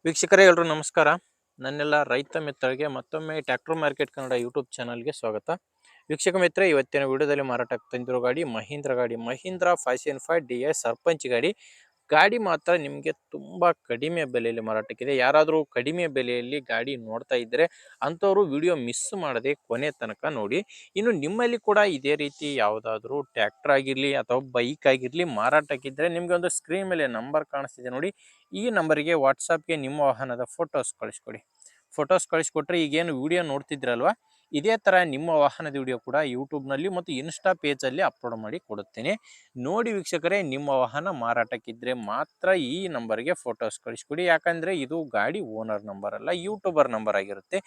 ವೀಕ್ಷಕರೇ ಎಲ್ಲರೂ ನಮಸ್ಕಾರ. ನನ್ನೆಲ್ಲ ರೈತ ಮಿತ್ರರಿಗೆ ಮತ್ತೊಮ್ಮೆ ಟ್ರ್ಯಾಕ್ಟರ್ ಮಾರ್ಕೆಟ್ ಕನ್ನಡ ಯೂಟ್ಯೂಬ್ ಚಾನಲ್ಗೆ ಸ್ವಾಗತ. ವೀಕ್ಷಕ ಮಿತ್ರ, ಇವತ್ತಿನ ವಿಡಿಯೋದಲ್ಲಿ ಮಾರಾಟಕ್ಕೆ ತಂದಿರೋ ಗಾಡಿ ಮಹೀಂದ್ರ 575 DS ಸರ್ಪಂಚ್ ಗಾಡಿ. ಗಾಡಿ ಮಾತ್ರ ನಿಮಗೆ ತುಂಬಾ ಕಡಿಮೆ ಬೆಲೆಯಲ್ಲಿ ಮಾರಾಟಕ್ಕಿದೆ. ಯಾರಾದರೂ ಕಡಿಮೆ ಬೆಲೆಯಲ್ಲಿ ಗಾಡಿ ನೋಡ್ತಾ ಇದ್ದರೆ ಅಂಥವರು ವಿಡಿಯೋ ಮಿಸ್ ಮಾಡದೆ ಕೊನೆ ತನಕ ನೋಡಿ. ಇನ್ನು ನಿಮ್ಮಲ್ಲಿ ಕೂಡ ಇದೇ ರೀತಿ ಯಾವುದಾದ್ರೂ ಟ್ರ್ಯಾಕ್ಟರ್ ಆಗಿರಲಿ ಅಥವಾ ಬೈಕ್ ಆಗಿರಲಿ ಮಾರಾಟಕ್ಕಿದ್ದರೆ ನಿಮಗೆ ಒಂದು ಸ್ಕ್ರೀನ್ ಮೇಲೆ ನಂಬರ್ ಕಾಣಿಸ್ತಿದೆ ನೋಡಿ, ಈ ನಂಬರಿಗೆ ವಾಟ್ಸಪ್ಗೆ ನಿಮ್ಮ ವಾಹನದ ಫೋಟೋಸ್ ಕಳಿಸ್ಕೊಟ್ರೆ ಈಗೇನು ವಿಡಿಯೋ ನೋಡ್ತಿದ್ರಲ್ವ, ಇದೇ ಥರ ನಿಮ್ಮ ವಾಹನದ ವಿಡಿಯೋ ಕೂಡ ಯೂಟ್ಯೂಬ್ನಲ್ಲಿ ಮತ್ತು ಇನ್ಸ್ಟಾ ಪೇಜಲ್ಲಿ ಅಪ್ಲೋಡ್ ಮಾಡಿ ಕೊಡುತ್ತೇನೆ. ನೋಡಿ ವೀಕ್ಷಕರೇ, ನಿಮ್ಮ ವಾಹನ ಮಾರಾಟಕ್ಕಿದ್ರೆ ಮಾತ್ರ ಈ ನಂಬರ್ಗೆ ಫೋಟೋಸ್ ಕಳಿಸ್ಕೊಡಿ. ಯಾಕಂದರೆ ಇದು ಗಾಡಿ ಓನರ್ ನಂಬರ್ ಅಲ್ಲ, ಯೂಟ್ಯೂಬರ್ ನಂಬರ್ ಆಗಿರುತ್ತೆ.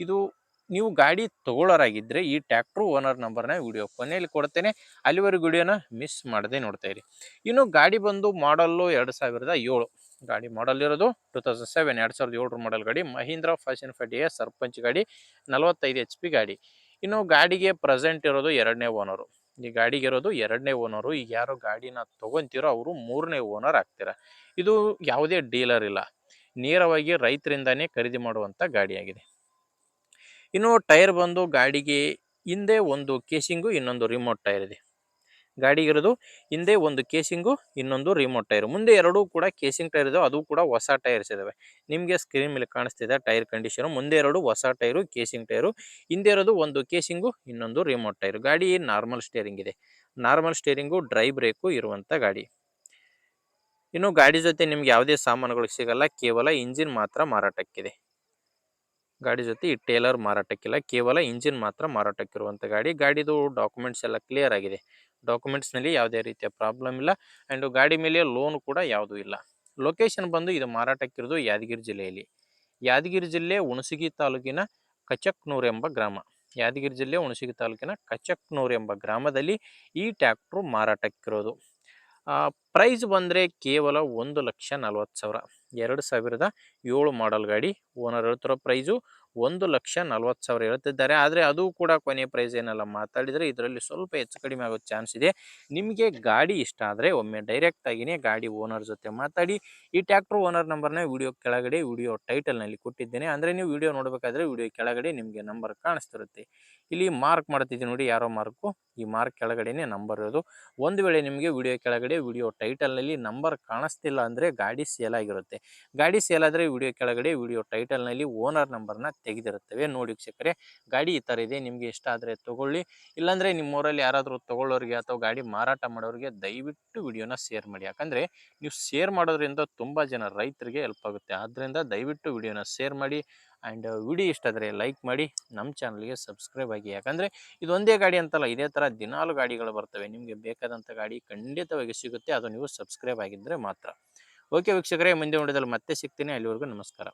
ಇದು ನೀವು ಗಾಡಿ ತಗೊಳ್ಳೋರಾಗಿದ್ದರೆ ಈ ಟ್ರ್ಯಾಕ್ಟ್ರು ಓನರ್ ನಂಬರ್ನ ವಿಡಿಯೋ ಕೊನೆಯಲ್ಲಿ ಕೊಡ್ತೇನೆ, ಅಲ್ಲಿವರೆಗೂ ವಿಡಿಯೋನ ಮಿಸ್ ಮಾಡದೆ ನೋಡ್ತಾ ಇರಿ. ಇನ್ನು ಗಾಡಿ ಬಂದು ಮಾಡಲ್ಲು 2007 ಗಾಡಿ ಮಾಡಲ್ ಇರೋದು 2007 2007 ಮಾಡಲ್ ಗಾಡಿ. ಮಹೀಂದ್ರ 575 DS ಸರ್ಪಂಚ್ ಗಾಡಿ, 45 HP ಗಾಡಿ. ಇನ್ನು ಗಾಡಿಗೆ ಪ್ರೆಸೆಂಟ್ ಇರೋದು ಎರಡನೇ ಓನರು. ಈ ಗಾಡಿಗೆ ಇರೋದು ಎರಡನೇ ಓನರು. ಈಗ ಯಾರು ಗಾಡಿನ ತೊಗೊಂತೀರೋ ಅವರು ಮೂರನೇ ಓನರ್ ಆಗ್ತೀರಾ. ಇದು ಯಾವುದೇ ಡೀಲರ್ ಇಲ್ಲ, ನೇರವಾಗಿ ರೈತರಿಂದಾನೇ ಖರೀದಿ ಮಾಡುವಂಥ ಗಾಡಿಯಾಗಿದೆ. ಇನ್ನು ಟೈರ್ ಬಂದು ಗಾಡಿಗೆ ಹಿಂದೆ ಒಂದು ಕೇಸಿಂಗು, ಇನ್ನೊಂದು ರಿಮೋಟ್ ಟೈರ್ ಇದೆ. ಗಾಡಿಗಿರೋದು ಹಿಂದೆ ಒಂದು ಕೇಸಿಂಗು, ಇನ್ನೊಂದು ರಿಮೋಟ್ ಟೈರ್. ಮುಂದೆ ಎರಡೂ ಕೂಡ ಕೇಸಿಂಗ್ ಟೈರ್ ಇದಾವೆ, ಅದು ಕೂಡ ಹೊಸ ಟೈರ್ಸ್ ಇದಾವೆ. ನಿಮಗೆ ಸ್ಕ್ರೀನ್ ಮೇಲೆ ಕಾಣಿಸ್ತಿದೆ ಟೈರ್ ಕಂಡೀಷನು. ಮುಂದೆ ಎರಡು ಹೊಸ ಟೈರು ಕೇಸಿಂಗ್ ಟೈರು, ಹಿಂದೆ ಇರೋದು ಒಂದು ಕೇಸಿಂಗು, ಇನ್ನೊಂದು ರಿಮೋಟ್ ಟೈರು. ಗಾಡಿ ನಾರ್ಮಲ್ ಸ್ಟೇರಿಂಗ್ ಇದೆ, ನಾರ್ಮಲ್ ಸ್ಟೇರಿಂಗು, ಡ್ರೈ ಬ್ರೇಕು ಇರುವಂಥ ಗಾಡಿ. ಇನ್ನು ಗಾಡಿ ಜೊತೆ ನಿಮ್ಗೆ ಯಾವುದೇ ಸಾಮಾನುಗಳು ಸಿಗಲ್ಲ, ಕೇವಲ ಇಂಜಿನ್ ಮಾತ್ರ ಮಾರಾಟಕ್ಕಿದೆ. ಗಾಡಿ ಜೊತೆ ಈ ಟೇಲರ್ ಮಾರಾಟಕ್ಕಿಲ್ಲ, ಕೇವಲ ಇಂಜಿನ್ ಮಾತ್ರ ಮಾರಾಟಕ್ಕಿರುವಂಥ ಗಾಡಿ. ಗಾಡಿದು ಡಾಕ್ಯುಮೆಂಟ್ಸ್ ಎಲ್ಲ ಕ್ಲಿಯರ್ ಆಗಿದೆ, ಡಾಕ್ಯುಮೆಂಟ್ಸ್ನಲ್ಲಿ ಯಾವುದೇ ರೀತಿಯ ಪ್ರಾಬ್ಲಮ್ ಇಲ್ಲ. ಆ್ಯಂಡ್ ಗಾಡಿ ಮೇಲೆ ಲೋನ್ ಕೂಡ ಯಾವುದೂ ಇಲ್ಲ. ಲೊಕೇಶನ್ ಬಂದು ಇದು ಮಾರಾಟಕ್ಕಿರೋದು ಯಾದಗಿರಿ ಜಿಲ್ಲೆಯಲ್ಲಿ. ಯಾದಗಿರಿ ಜಿಲ್ಲೆ ಹುಣಸಗಿ ತಾಲೂಕಿನ ಕಚಕ್ನೂರು ಎಂಬ ಗ್ರಾಮ. ಯಾದಗಿರಿ ಜಿಲ್ಲೆ ಹುಣಸಗಿ ತಾಲೂಕಿನ ಕಚಕ್ನೂರು ಎಂಬ ಗ್ರಾಮದಲ್ಲಿ ಈ ಟ್ರ್ಯಾಕ್ಟ್ರು ಮಾರಾಟಕ್ಕಿರೋದು. ಪ್ರೈಸ್ ಬಂದರೆ ಕೇವಲ 1,40,000. 2007 ಮಾಡಲ್ ಗಾಡಿ. ಓನರ್ ಹೇಳ್ತಿರೋ ಪ್ರೈಸು 1,40,000 ಹೇಳ್ತಿದ್ದಾರೆ. ಆದರೆ ಅದು ಕೂಡ ಕೊನೆ ಪ್ರೈಸ್ ಏನಲ್ಲ, ಮಾತಾಡಿದರೆ ಇದರಲ್ಲಿ ಸ್ವಲ್ಪ ಹೆಚ್ಚು ಕಡಿಮೆ ಆಗೋ ಚಾನ್ಸ್ ಇದೆ. ನಿಮಗೆ ಗಾಡಿ ಇಷ್ಟ ಆದರೆ ಒಮ್ಮೆ ಡೈರೆಕ್ಟಾಗಿಯೇ ಗಾಡಿ ಓನರ್ ಜೊತೆ ಮಾತಾಡಿ. ಈ ಟ್ರ್ಯಾಕ್ಟ್ರ್ ಓನರ್ ನಂಬರ್ನ ವಿಡಿಯೋ ಕೆಳಗಡೆ ವಿಡಿಯೋ ಟೈಟಲ್ನಲ್ಲಿ ಕೊಟ್ಟಿದ್ದೇನೆ. ಅಂದರೆ ನೀವು ವಿಡಿಯೋ ನೋಡಬೇಕಾದ್ರೆ ವಿಡಿಯೋ ಕೆಳಗಡೆ ನಿಮಗೆ ನಂಬರ್ ಕಾಣಿಸ್ತಿರುತ್ತೆ. ಇಲ್ಲಿ ಮಾರ್ಕ್ ಮಾಡ್ತಿದ್ದೀನಿ ನೋಡಿ, ಯಾರೋ ಮಾರ್ಕು, ಈ ಮಾರ್ಕ್ ಕೆಳಗಡೆನೇ ನಂಬರ್ ಇರೋದು. ಒಂದು ವೇಳೆ ನಿಮಗೆ ವಿಡಿಯೋ ಕೆಳಗಡೆ ವಿಡಿಯೋ ಟೈಟಲ್ನಲ್ಲಿ ನಂಬರ್ ಕಾಣಿಸ್ತಿಲ್ಲ ಅಂದರೆ ಗಾಡಿ ಸೇಲ್ ಆಗಿರುತ್ತೆ. ಗಾಡಿ ಸೇಲ್ ಆದರೆ ವಿಡಿಯೋ ಕೆಳಗಡೆ ವಿಡಿಯೋ ಟೈಟಲ್ನಲ್ಲಿ ಓನರ್ ನಂಬರ್ನ ತೆಗೆದಿರುತ್ತವೆ. ನೋಡಿ ವೀಕ್ಷಕರೇ, ಗಾಡಿ ಈ ಥರ ಇದೆ. ನಿಮಗೆ ಇಷ್ಟ ಆದರೆ ತೊಗೊಳ್ಳಿ, ಇಲ್ಲಾಂದರೆ ನಿಮ್ಮೂರಲ್ಲಿ ಯಾರಾದರೂ ತೊಗೊಳ್ಳೋರಿಗೆ ಅಥವಾ ಗಾಡಿ ಮಾರಾಟ ಮಾಡೋರಿಗೆ ದಯವಿಟ್ಟು ವಿಡಿಯೋನ ಶೇರ್ ಮಾಡಿ. ಯಾಕಂದರೆ ನೀವು ಶೇರ್ ಮಾಡೋದ್ರಿಂದ ತುಂಬ ಜನ ರೈತರಿಗೆ ಹೆಲ್ಪ್ ಆಗುತ್ತೆ. ಆದ್ದರಿಂದ ದಯವಿಟ್ಟು ವಿಡಿಯೋನ ಶೇರ್ ಮಾಡಿ. ಆ್ಯಂಡ್ ವಿಡಿಯೋ ಇಷ್ಟ ಆದರೆ ಲೈಕ್ ಮಾಡಿ, ನಮ್ಮ ಚಾನಲ್ಗೆ ಸಬ್ಸ್ಕ್ರೈಬ್ ಆಗಿ. ಯಾಕಂದರೆ ಇದೊಂದೇ ಗಾಡಿ ಅಂತಲ್ಲ, ಇದೇ ಥರ ದಿನಾಲು ಗಾಡಿಗಳು ಬರ್ತವೆ. ನಿಮಗೆ ಬೇಕಾದಂಥ ಗಾಡಿ ಖಂಡಿತವಾಗಿ ಸಿಗುತ್ತೆ, ಅದು ನೀವು ಸಬ್ಸ್ಕ್ರೈಬ್ ಆಗಿದ್ದರೆ ಮಾತ್ರ. ಓಕೆ ವೀಕ್ಷಕರೇ, ಮುಂದೆ ವಿಡಿಯೋದಲ್ಲಿ ಮತ್ತೆ ಸಿಗ್ತೀನಿ. ಅಲ್ಲಿವರೆಗೂ ನಮಸ್ಕಾರ.